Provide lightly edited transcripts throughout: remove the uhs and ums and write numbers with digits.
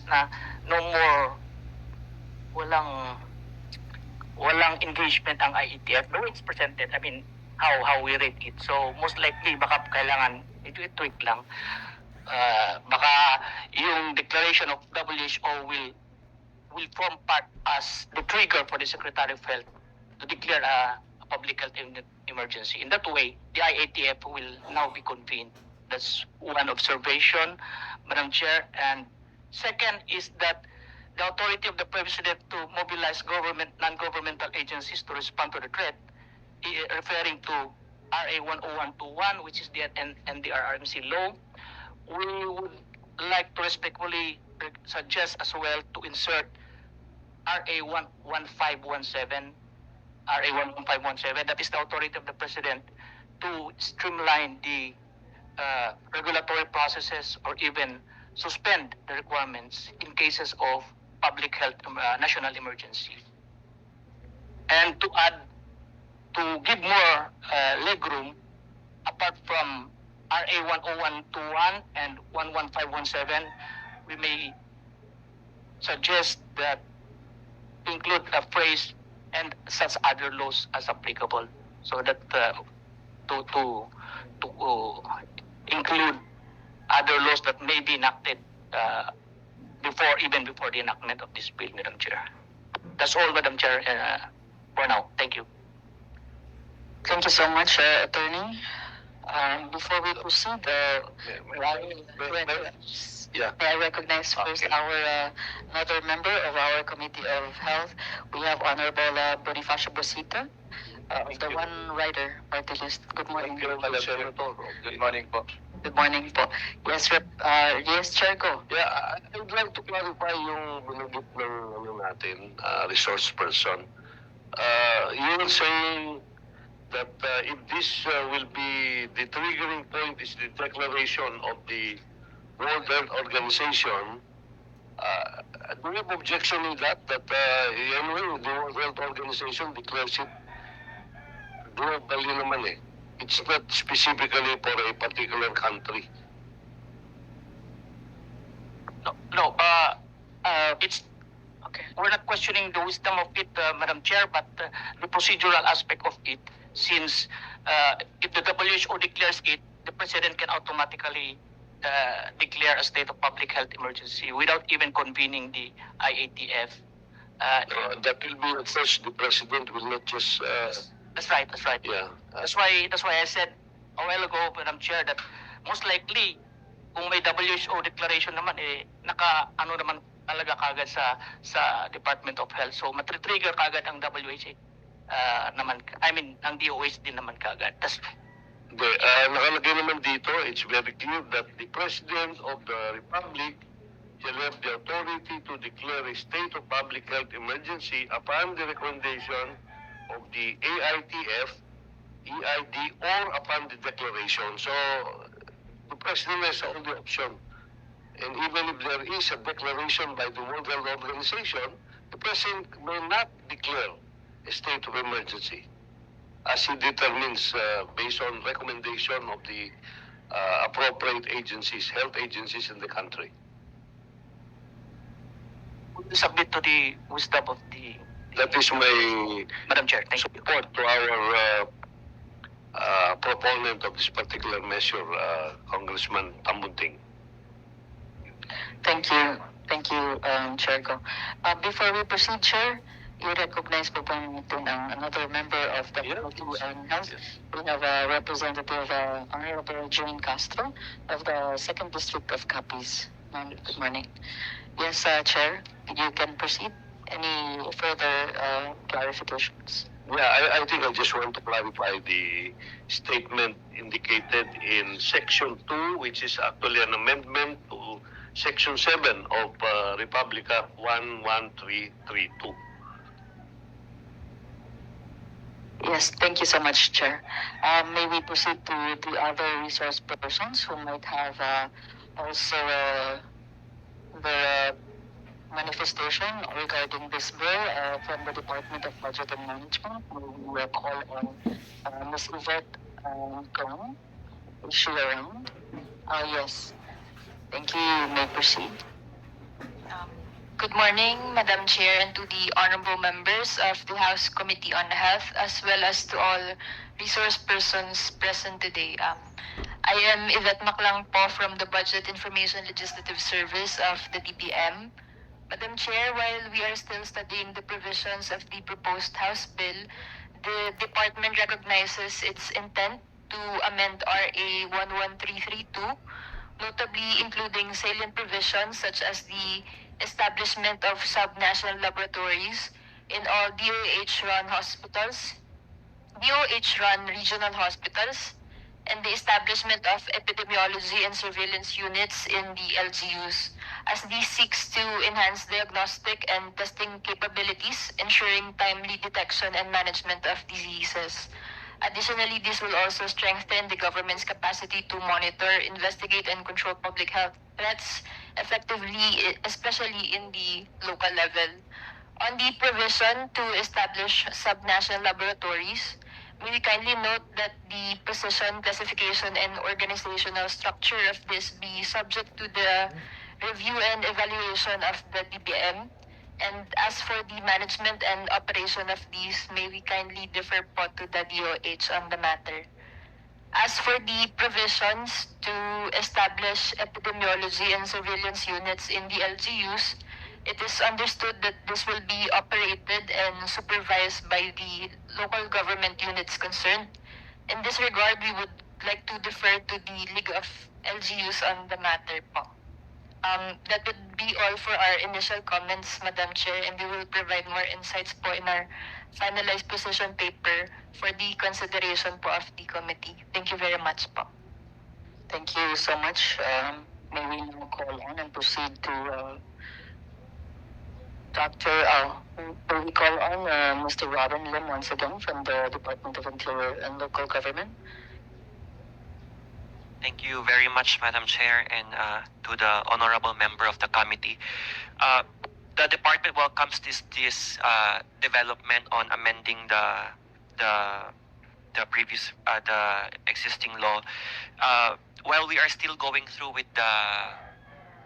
na no more, walang engagement ang IETF, the way it's presented, I mean, how we rate it. So most likely baka kailangan i-tweak lang. Baka yung declaration of WHO will form part as the trigger for the Secretary of Health to declare a public health emergency. In that way, the IATF will now be convened. That's one observation, Madam Chair. And second is that the authority of the President to mobilize government, non-governmental agencies to respond to the threat, referring to RA 10121, which is the NDRRMC law, we would like to respectfully suggest as well to insert RA 1517, RA 1517, that is the authority of the President to streamline the regulatory processes or even suspend the requirements in cases of public health national emergency. And to add, to give more legroom, apart from RA 10121 and 11517, we may suggest that include a phrase and such other laws as applicable, so that to include other laws that may be enacted before the enactment of this bill, Madam Chair. That's all, Madam Chair, for now. Thank you. Thank you so much, Attorney. Before we proceed, Yeah. may I recognize first Okay. our another member of our Committee of Health. We have Honorable Bonifacio Bosita, the One Rider Party List. Good morning. Thank you, Madam Senator. Good morning po. Good morning po. Yes, yes, Chair, go. Yeah, I would like to clarify yung binanggit ng natin, resource person. You were saying that if this will be, the triggering point is the declaration of the World Health Organization, do you have objection in that anyway, the World Health Organization declares it globally naman eh. It's not specifically for a particular country. No, it's okay. We're not questioning the wisdom of it, Madam Chair, but the procedural aspect of it, since if the WHO declares it, the President can automatically declare a state of public health emergency without even convening the IATF. That will be at first, the President will not just... That's right. yeah. That's why I said a while ago, Madam Chair, that most likely, kung may WHO declaration naman, naka-ano naman talaga kagad sa Department of Health. So, matritrigger kagad ang WHO naman, I mean, ang DOH din naman kagad. That's Nakalagay naman dito, it's very clear that the President of the Republic shall have the authority to declare a state of public health emergency upon the recommendation of the AITF, EID, or upon the declaration. So, the President has all the option. And even if there is a declaration by the World Health Organization, the President may not declare a state of emergency, as he determines based on recommendation of the appropriate agencies, health agencies in the country. would submit to the wisdom of the That is my Madam Chair. Thank you. support to our proponent of this particular measure, Congressman Tambunting. Thank you, Chair Go. Before we proceed, Chair, you recognize po natin another member of the Committee on Health. We have a representative, Honorable Jane Castro of the 2nd District of Capiz. Good morning. Yes, Chair, you can proceed. Any further clarifications? Yeah, I think I just want to clarify the statement indicated in Section 2, which is actually an amendment to Section 7 of Republica 11332. Yes, thank you so much, Chair. May we proceed to the other resource persons who might have also the manifestation regarding this bill from the Department of Budget and Management. We will call on Ms. Yvette Gong. Is she around? Yes. Thank you. You may proceed. Good morning, Madam Chair, and to the honorable members of the House Committee on Health, as well as to all resource persons present today. I am Yvette Maclang po from the Budget Information Legislative Service of the DBM. Madam Chair, while we are still studying the provisions of the proposed House bill, the department recognizes its intent to amend RA 11332, notably including salient provisions such as the establishment of subnational laboratories in all DOH-run hospitals, DOH-run regional hospitals, and the establishment of epidemiology and surveillance units in the LGUs, as this seeks to enhance diagnostic and testing capabilities, ensuring timely detection and management of diseases. Additionally, this will also strengthen the government's capacity to monitor, investigate, and control public health threats effectively, especially in the local level. On the provision to establish subnational laboratories, may we kindly note that the position, classification, and organizational structure of this be subject to the review and evaluation of the DBM. And as for the management and operation of these, may we kindly defer po to the DOH on the matter. As for the provisions to establish epidemiology and surveillance units in the LGUs, it is understood that this will be operated and supervised by the local government units concerned. In this regard, we would like to defer to the League of LGUs on the matter po. That would be all for our initial comments, Madam Chair, and we will provide more insights po in our finalized position paper for the consideration po of the committee. Thank you very much po. Thank you so much. May we now call on and proceed to will we call on Mr. Robin Lim once again from the Department of Interior and Local Government? Thank you very much, Madam Chair, and to the honorable member of the committee. The department welcomes this development on amending the previous the existing law. While we are still going through with the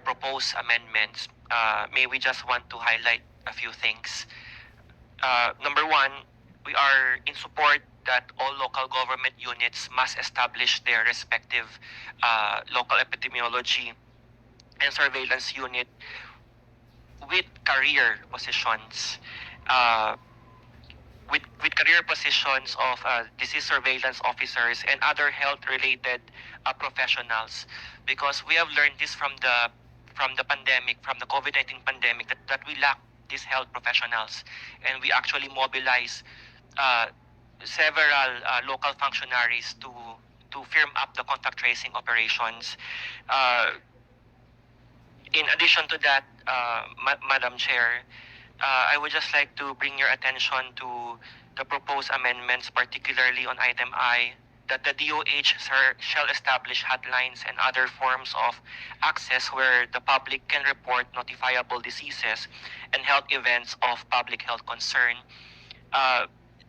proposed amendments, may we just want to highlight a few things. Number one, we are in support that all local government units must establish their respective local epidemiology and surveillance unit with career positions, with career positions of disease surveillance officers and other health-related professionals, because we have learned this from the pandemic, from the COVID-19 pandemic, that we lack these health professionals, and we actually mobilize several local functionaries to firm up the contact tracing operations. In addition to that, Madam Chair, I would just like to bring your attention to the proposed amendments, particularly on item I, that the DOH shall establish hotlines and other forms of access where the public can report notifiable diseases and health events of public health concern.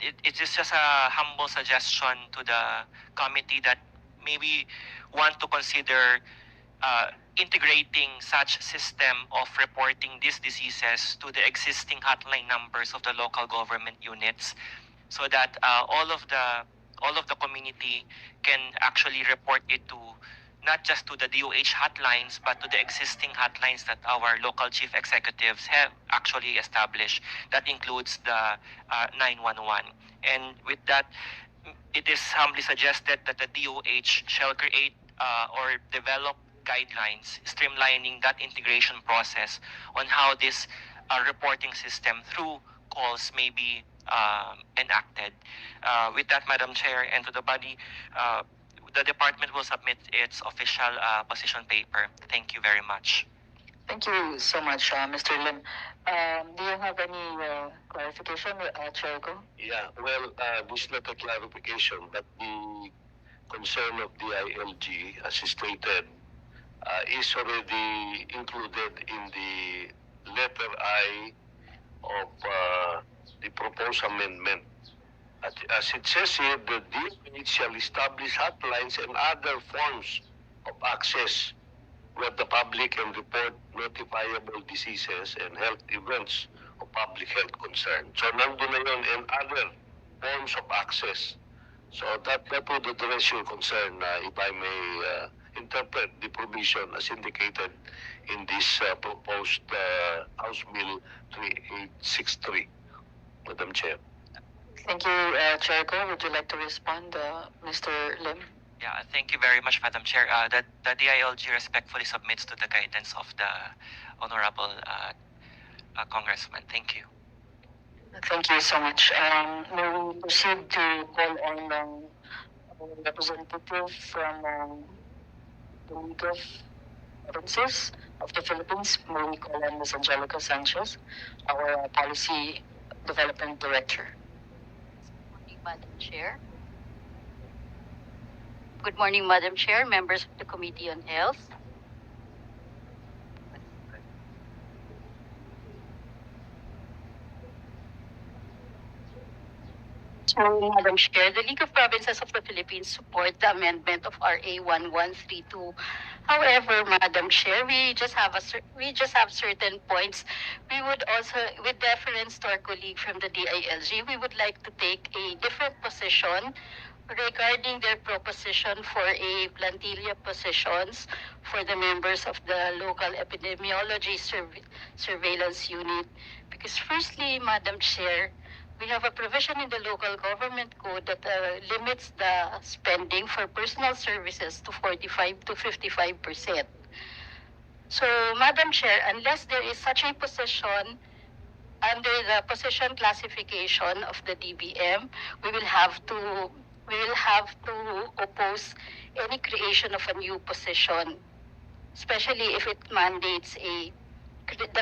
It is just a humble suggestion to the committee that maybe want to consider integrating such system of reporting these diseases to the existing hotline numbers of the local government units, so that all of the community can actually report it to not just to the DOH hotlines, but to the existing hotlines that our local chief executives have actually established. That includes the 911. And with that, it is humbly suggested that the DOH shall create or develop guidelines streamlining that integration process on how this reporting system through calls may be enacted. With that, Madam Chair, and to the body, the department will submit its official position paper. Thank you very much. Thank you so much, Mr. Lim. Do you have any clarification, Chair Go? Yeah, well, this is not a clarification, but the concern of the ILG, as stated, is already included in the letter I of the proposed amendment. As it says here, the DOH shall establish hotlines and other forms of access where the public can report notifiable diseases and health events of public health concern. So nandun na yun, and other forms of access. So that would address your concern, if I may interpret the provision as indicated in this proposed House Bill 3863, Madam Chair. Thank you, Chair Ko. Would you like to respond, Mr. Lim? Yeah, thank you very much, Madam Chair. The DILG respectfully submits to the guidance of the Honorable Congressman. Thank you. Thank you so much. May we proceed to call on a representative from the League of Provinces of the Philippines. May we call on Ms. Angelica Sanchez, our Policy Development Director. Good morning, Madam Chair. Good morning, Madam Chair, members of the Committee on Health. So, Madam Chair, the League of Provinces of the Philippines support the amendment of RA 1132. However, Madam Chair, we just have certain points. We would also, with deference to our colleague from the DILG, we would like to take a different position regarding their proposition for a plantilla positions for the members of the local epidemiology surveillance unit. Because firstly, Madam Chair, we have a provision in the local government code that limits the spending for personal services to 45 to 55%. So, Madam Chair, unless there is such a position under the position classification of the DBM, we will have to oppose any creation of a new position, especially if it mandates the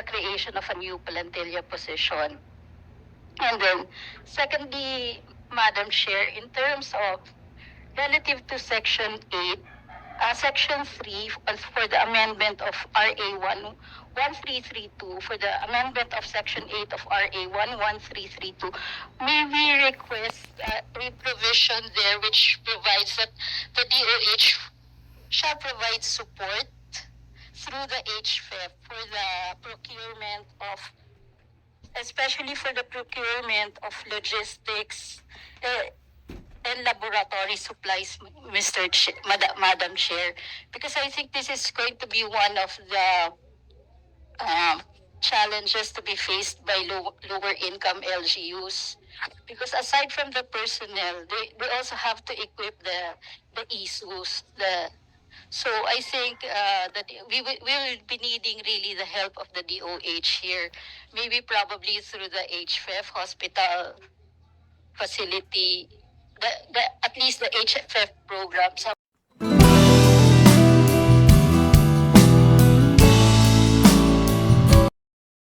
creation of a new plantilla position. And then, secondly, Madam Chair, in terms of relative to Section 8, Section 3 for the amendment of RA 1332, for the amendment of Section 8 of RA 11332, may we request a provision there which provides that the DOH shall provide support through the HFEF for the procurement of, especially for the procurement of logistics and laboratory supplies, Madam Chair, because I think this is going to be one of the challenges to be faced by lower income LGUs. Because aside from the personnel, they also have to equip the ISUs, so I think that we will be needing really the help of the DOH here, maybe probably through the HFEF hospital facility, at least the HFF program.